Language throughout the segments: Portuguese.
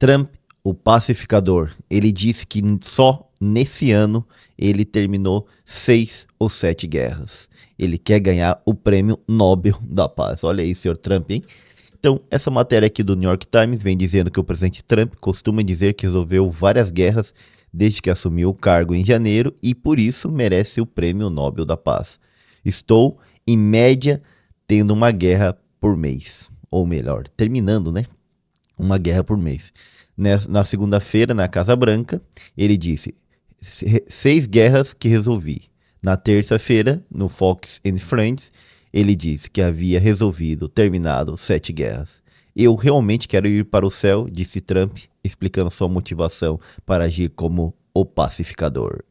Trump, o pacificador, ele disse que só nesse ano ele terminou 6 ou 7 guerras. Ele quer ganhar o prêmio Nobel da Paz. Olha aí, senhor Trump, hein? Então, essa matéria aqui do New York Times vem dizendo que o presidente Trump costuma dizer que resolveu várias guerras desde que assumiu o cargo em janeiro e por isso merece o prêmio Nobel da Paz. Estou, em média, tendo uma guerra por mês. Ou melhor, terminando, né? Uma guerra por mês. Na segunda-feira, na Casa Branca, ele disse: 6 guerras que resolvi. Na terça-feira, no Fox and Friends, ele disse que havia terminado 7 guerras. Eu realmente quero ir para o céu, disse Trump, explicando sua motivação para agir como o pacificador.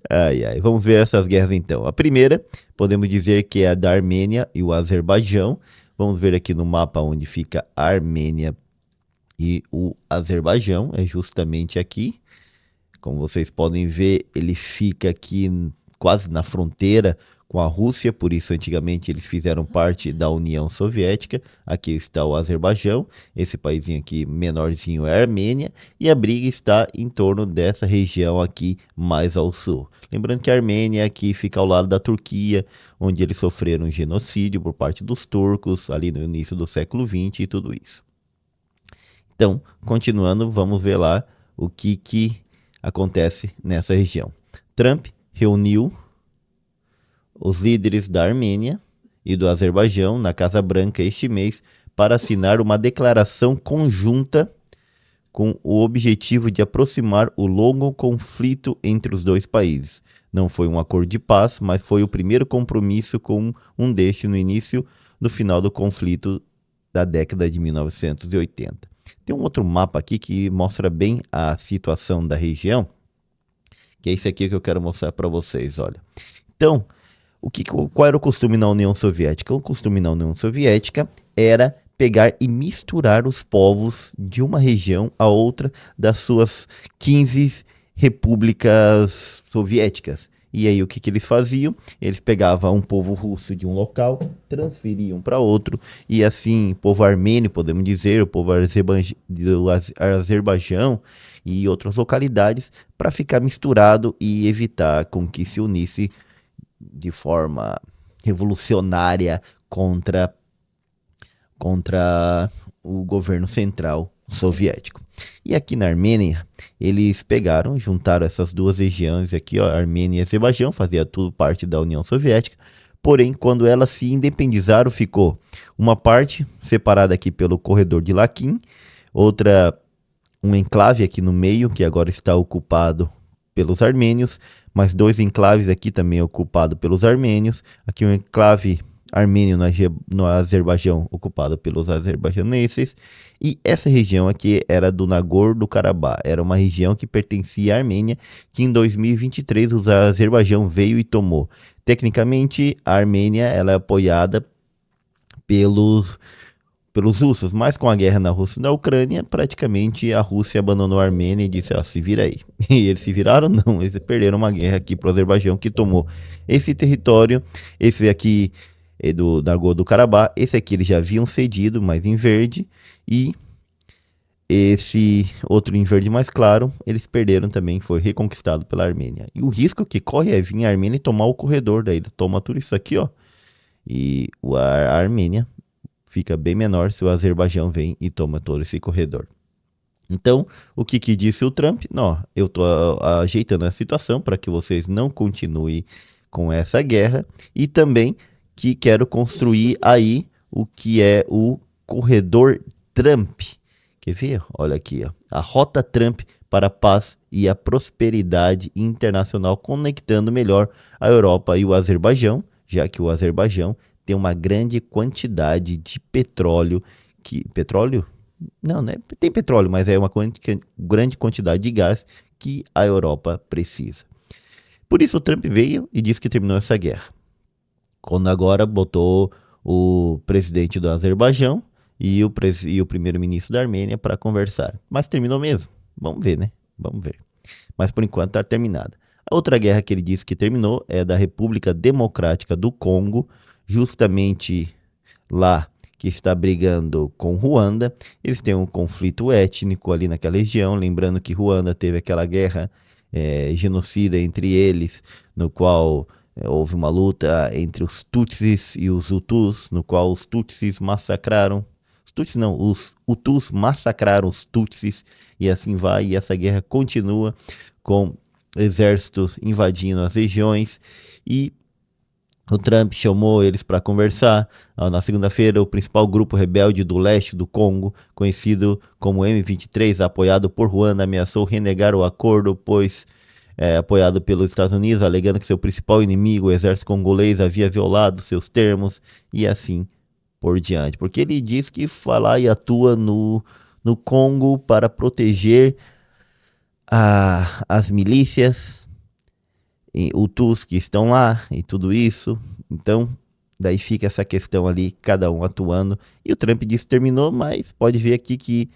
Ai, ai. Vamos ver essas guerras então. A primeira, podemos dizer que é a da Armênia e o Azerbaijão. Vamos ver aqui no mapa onde fica a Armênia e o Azerbaijão, é justamente aqui. Como vocês podem ver, ele fica aqui quase na fronteira com a Rússia, por isso antigamente eles fizeram parte da União Soviética. Aqui está o Azerbaijão, esse paísinho aqui menorzinho é a Armênia, e a briga está em torno dessa região aqui mais ao sul. Lembrando que a Armênia aqui fica ao lado da Turquia, onde eles sofreram um genocídio por parte dos turcos, ali no início do século XX e tudo isso. Então, continuando, vamos ver lá o que acontece nessa região. Trump reuniu os líderes da Armênia e do Azerbaijão na Casa Branca este mês para assinar uma declaração conjunta com o objetivo de aproximar o longo conflito entre os dois países. Não foi um acordo de paz, mas foi o primeiro compromisso com um deste no início do final do conflito da década de 1980. Tem um outro mapa aqui que mostra bem a situação da região, que é esse aqui que eu quero mostrar para vocês, olha. Então, qual era o costume na União Soviética? O costume na União Soviética era pegar e misturar os povos de uma região a outra das suas 15 repúblicas soviéticas. E aí o que eles faziam? Eles pegavam um povo russo de um local, transferiam para outro, e assim, povo armênio, podemos dizer, o povo do Azerbaijão e outras localidades, para ficar misturado e evitar com que se unisse de forma revolucionária contra o governo central soviético. E aqui na Armênia, eles juntaram essas duas regiões aqui, ó, Armênia e Azerbaijão, fazia tudo parte da União Soviética. Porém, quando elas se independizaram, ficou uma parte separada aqui pelo corredor de Laquim, outra um enclave aqui no meio, que agora está ocupado pelos armênios, mais 2 enclaves aqui também ocupados pelos armênios, aqui um enclave armênio no Azerbaijão ocupado pelos azerbaijaneses, e essa região aqui era do Nagorno-Karabakh, era uma região que pertencia à Armênia, que em 2023 o Azerbaijão veio e tomou. Tecnicamente, a Armênia ela é apoiada pelos russos, mas com a guerra na Rússia e na Ucrânia, praticamente a Rússia abandonou a Armênia e disse, se vira aí. E eles se viraram? Não, eles perderam uma guerra aqui para o Azerbaijão, que tomou esse território. Esse aqui é do Nagorno-Karabakh, esse aqui eles já haviam cedido, mas em verde, e esse outro em verde mais claro, eles perderam também, foi reconquistado pela Armênia. E o risco que corre é vir a Armênia e tomar o corredor, daí ele toma tudo isso aqui, ó, e a Armênia fica bem menor se o Azerbaijão vem e toma todo esse corredor. Então, o que disse o Trump? Não, eu estou ajeitando a situação para que vocês não continuem com essa guerra, e também que quero construir aí o que é o corredor Trump. Quer ver? Olha aqui, ó, a rota Trump para a paz e a prosperidade internacional, conectando melhor a Europa e o Azerbaijão, já que o Azerbaijão tem uma grande quantidade de petróleo. Petróleo? Não, né? Tem petróleo, mas é uma grande quantidade de gás que a Europa precisa. Por isso o Trump veio e disse que terminou essa guerra. Quando agora botou o presidente do Azerbaijão e o primeiro-ministro da Armênia para conversar. Mas terminou mesmo? Vamos ver, né? Vamos ver. Mas por enquanto está terminada. A outra guerra que ele disse que terminou é da República Democrática do Congo, justamente lá que está brigando com Ruanda. Eles têm um conflito étnico ali naquela região, lembrando que Ruanda teve aquela guerra genocida entre eles, no qual houve uma luta entre os Tutsis e os Hutus, no qual os Tutsis massacraram, os Tutsis não, os Hutus massacraram os Tutsis, e assim vai, e essa guerra continua com exércitos invadindo as regiões, e o Trump chamou eles para conversar. Na segunda-feira, o principal grupo rebelde do leste do Congo, conhecido como M23, apoiado por Ruanda, ameaçou renegar o acordo, pois apoiado pelos Estados Unidos, alegando que seu principal inimigo, o exército congolês, havia violado seus termos e assim por diante. Porque ele diz que vai lá e atua no Congo para proteger as milícias Hutus que estão lá e tudo isso. Então, daí fica essa questão ali, cada um atuando. E o Trump disse que terminou, mas pode ver aqui que,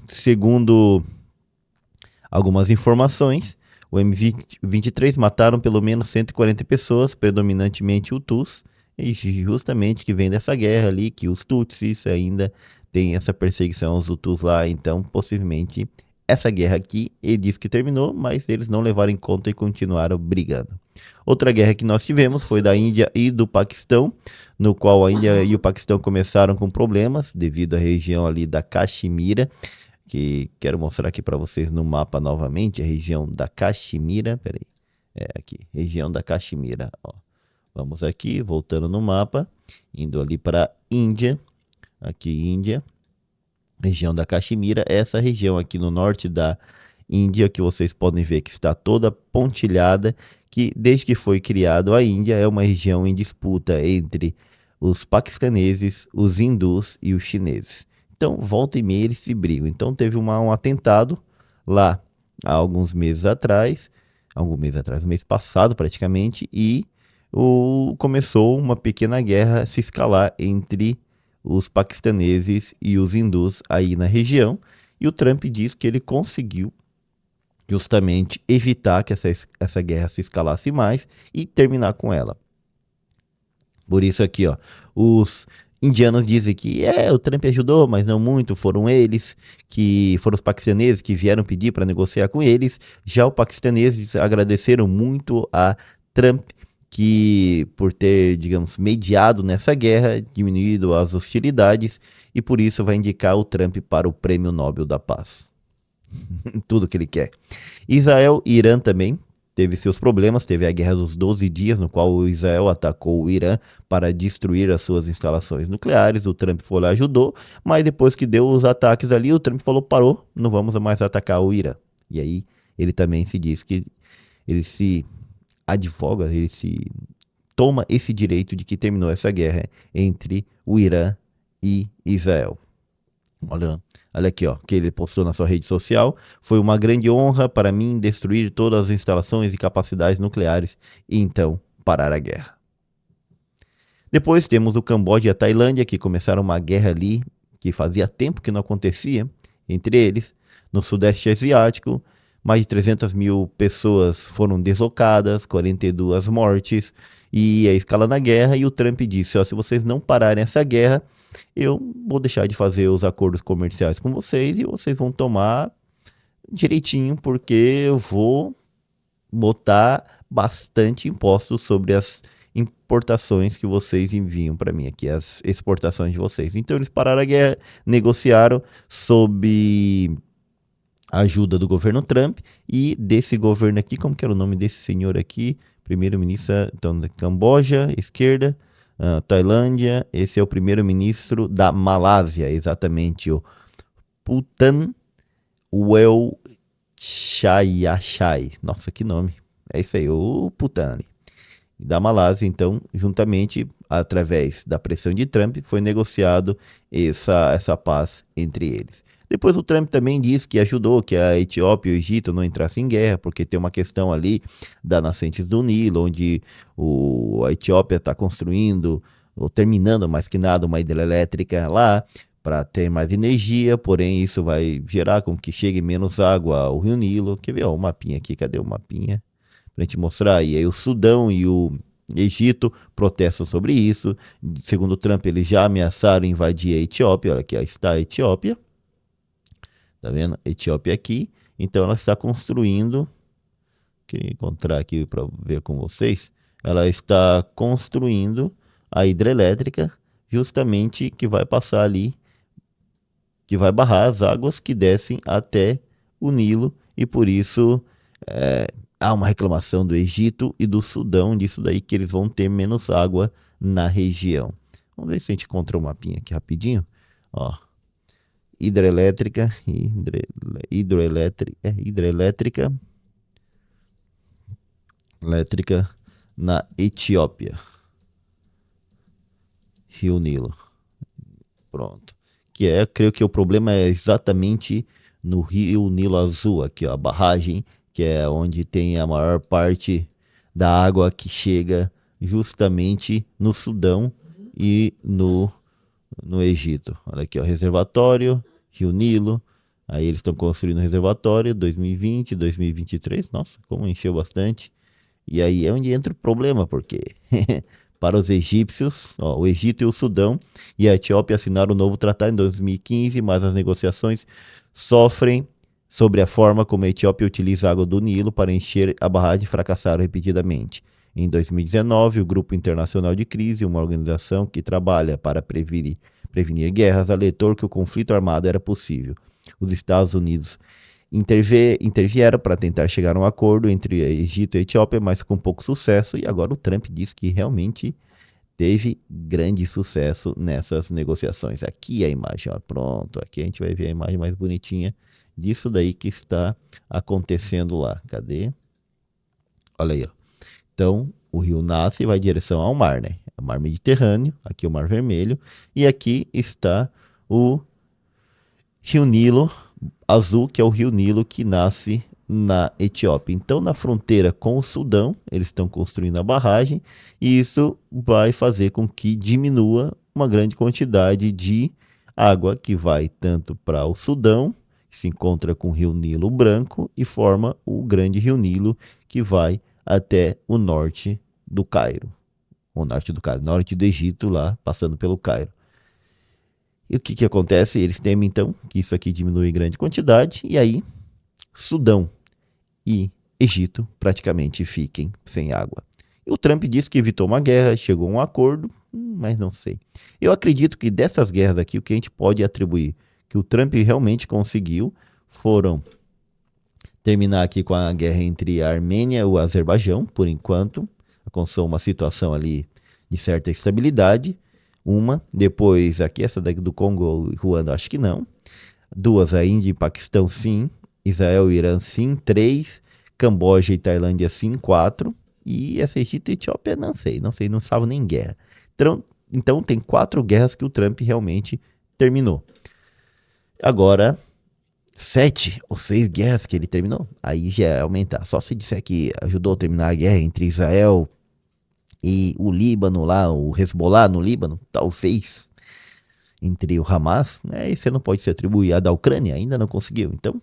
segundo algumas informações, o M23 mataram pelo menos 140 pessoas, predominantemente Hutus, e justamente que vem dessa guerra ali, que os Tutsis ainda tem essa perseguição aos Hutus lá, então possivelmente essa guerra aqui, ele disse que terminou, mas eles não levaram em conta e continuaram brigando. Outra guerra que nós tivemos foi da Índia e do Paquistão, no qual a Índia e o Paquistão começaram com problemas devido à região ali da Caxemira, que quero mostrar aqui para vocês no mapa novamente, a região da Caxemira, peraí, aqui, região da Caxemira, ó. Vamos aqui, voltando no mapa, indo ali para Índia, aqui Índia, região da Caxemira, essa região aqui no norte da Índia, que vocês podem ver que está toda pontilhada, que desde que foi criado a Índia é uma região em disputa entre os paquistaneses, os hindus e os chineses. Então, volta e meia eles se brigam. Então, teve um atentado lá há alguns meses atrás, no mês passado praticamente, e começou uma pequena guerra a se escalar entre os paquistaneses e os hindus aí na região, e o Trump diz que ele conseguiu justamente evitar que essa guerra se escalasse mais e terminar com ela. Por isso aqui, ó, os indianos dizem que o Trump ajudou, mas não muito, foram eles, que foram os paquistaneses que vieram pedir para negociar com eles. Já os paquistaneses agradeceram muito a Trump, que por ter, digamos, mediado nessa guerra, diminuído as hostilidades, e por isso vai indicar o Trump para o Prêmio Nobel da Paz. Tudo que ele quer. Israel e Irã também teve seus problemas, teve a Guerra dos 12 Dias, no qual o Israel atacou o Irã para destruir as suas instalações nucleares. O Trump foi lá e ajudou, mas depois que deu os ataques ali, o Trump falou, parou, não vamos mais atacar o Irã. E aí ele também se diz que ele se advoga, ele se toma esse direito de que terminou essa guerra entre o Irã e Israel. Olha aqui, ó, que ele postou na sua rede social. Foi uma grande honra para mim destruir todas as instalações e capacidades nucleares e então parar a guerra. Depois temos o Camboja e a Tailândia, que começaram uma guerra ali que fazia tempo que não acontecia entre eles. No Sudeste Asiático, mais de 300 mil pessoas foram deslocadas, 42 mortes, e a escala na guerra, e o Trump disse, ó, se vocês não pararem essa guerra, eu vou deixar de fazer os acordos comerciais com vocês, e vocês vão tomar direitinho, porque eu vou botar bastante impostos sobre as importações que vocês enviam para mim aqui, as exportações de vocês. Então eles pararam a guerra, negociaram sob a ajuda do governo Trump e desse governo aqui, como que era o nome desse senhor aqui? Primeiro-ministro, então, da Camboja, esquerda, Tailândia, esse é o primeiro-ministro da Malásia, exatamente, o Putan Welchayachai. Nossa, que nome. É isso aí, o Putan ali. Da Malásia, então, juntamente, através da pressão de Trump, foi negociado essa paz entre eles. Depois o Trump também disse que ajudou que a Etiópia e o Egito não entrassem em guerra, porque tem uma questão ali da nascentes do Nilo, onde a Etiópia está construindo, ou terminando mais que nada, uma hidrelétrica lá, para ter mais energia, porém isso vai gerar com que chegue menos água ao Rio Nilo. Quer ver, ó, o mapinha aqui, cadê o mapinha? Pra gente mostrar, e aí o Sudão e o Egito protesta sobre isso. Segundo Trump, eles já ameaçaram invadir a Etiópia. Olha aqui, ó, está a Etiópia. Tá vendo? Etiópia aqui. Então ela está construindo. Queria encontrar aqui para ver com vocês. Ela está construindo a hidrelétrica, justamente que vai passar ali, que vai barrar as águas que descem até o Nilo. E por isso há uma reclamação do Egito e do Sudão disso daí, que eles vão ter menos água na região. Vamos ver se a gente encontra um mapinha aqui rapidinho. Ó, hidrelétrica, hidrelétrica na Etiópia. Rio Nilo. Pronto. Creio que o problema é exatamente no Rio Nilo Azul, aqui ó, a barragem, que é onde tem a maior parte da água que chega justamente no Sudão e no Egito. Olha aqui, ó, reservatório, Rio Nilo. Aí eles estão construindo o reservatório 2020, 2023. Nossa, como encheu bastante. E aí é onde entra o problema, porque para os egípcios, ó, o Egito e o Sudão e a Etiópia assinaram o novo tratado em 2015, mas as negociações sofrem sobre a forma como a Etiópia utiliza a água do Nilo para encher a barragem e fracassaram repetidamente. Em 2019, o Grupo Internacional de Crise, uma organização que trabalha para prevenir guerras, alertou que o conflito armado era possível. Os Estados Unidos intervieram para tentar chegar a um acordo entre Egito e Etiópia, mas com pouco sucesso, e agora o Trump diz que realmente teve grande sucesso nessas negociações. Aqui a imagem, ó, pronto, aqui a gente vai ver a imagem mais bonitinha disso daí que está acontecendo lá. Cadê? Olha aí, ó. Então, o rio nasce e vai em direção ao mar, né? O mar Mediterrâneo, aqui o Mar Vermelho, e aqui está o Rio Nilo Azul, que é o Rio Nilo que nasce na Etiópia. Então, na fronteira com o Sudão, eles estão construindo a barragem e isso vai fazer com que diminua uma grande quantidade de água que vai tanto para o Sudão, que se encontra com o Rio Nilo Branco e forma o grande Rio Nilo que vai até o norte do Cairo. O norte do Cairo, norte do Egito, lá passando pelo Cairo. E o que acontece? Eles temem então que isso aqui diminui em grande quantidade e aí Sudão e Egito praticamente fiquem sem água. E o Trump disse que evitou uma guerra, chegou a um acordo, mas não sei. Eu acredito que dessas guerras aqui, o que a gente pode atribuir que o Trump realmente conseguiu foram terminar aqui com a guerra entre a Armênia e o Azerbaijão, por enquanto, alcançou uma situação ali de certa estabilidade. Depois aqui essa daqui do Congo e Ruanda, acho que não. 2, a Índia e Paquistão, sim. Israel e Irã, sim. 3, Camboja e Tailândia, sim. 4, e essa Egito e Etiópia, não sei, não estavam nem em guerra. Então tem 4 guerras que o Trump realmente terminou. Agora, 7 ou 6 guerras que ele terminou, aí já é aumentar. Só se disser que ajudou a terminar a guerra entre Israel e o Líbano lá, o Hezbollah no Líbano, talvez, entre o Hamas, né? E você não pode se atribuir a da Ucrânia, ainda não conseguiu. Então,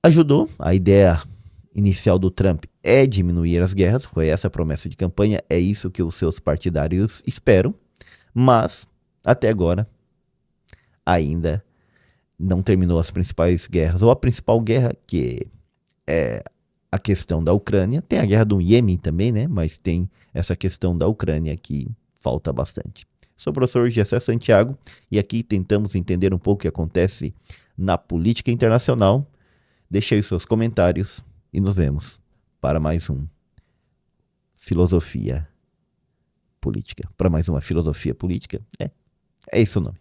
ajudou. A ideia inicial do Trump é diminuir as guerras, foi essa a promessa de campanha, é isso que os seus partidários esperam, mas, até agora, ainda não terminou as principais guerras, ou a principal guerra, que é a questão da Ucrânia. Tem a guerra do Iêmen também, né? Mas tem essa questão da Ucrânia que falta bastante. Sou o professor Gessé Santiago e aqui tentamos entender um pouco o que acontece na política internacional. Deixe aí os seus comentários e nos vemos para mais um Filosofia Política. Para mais uma Filosofia Política. É isso o nome.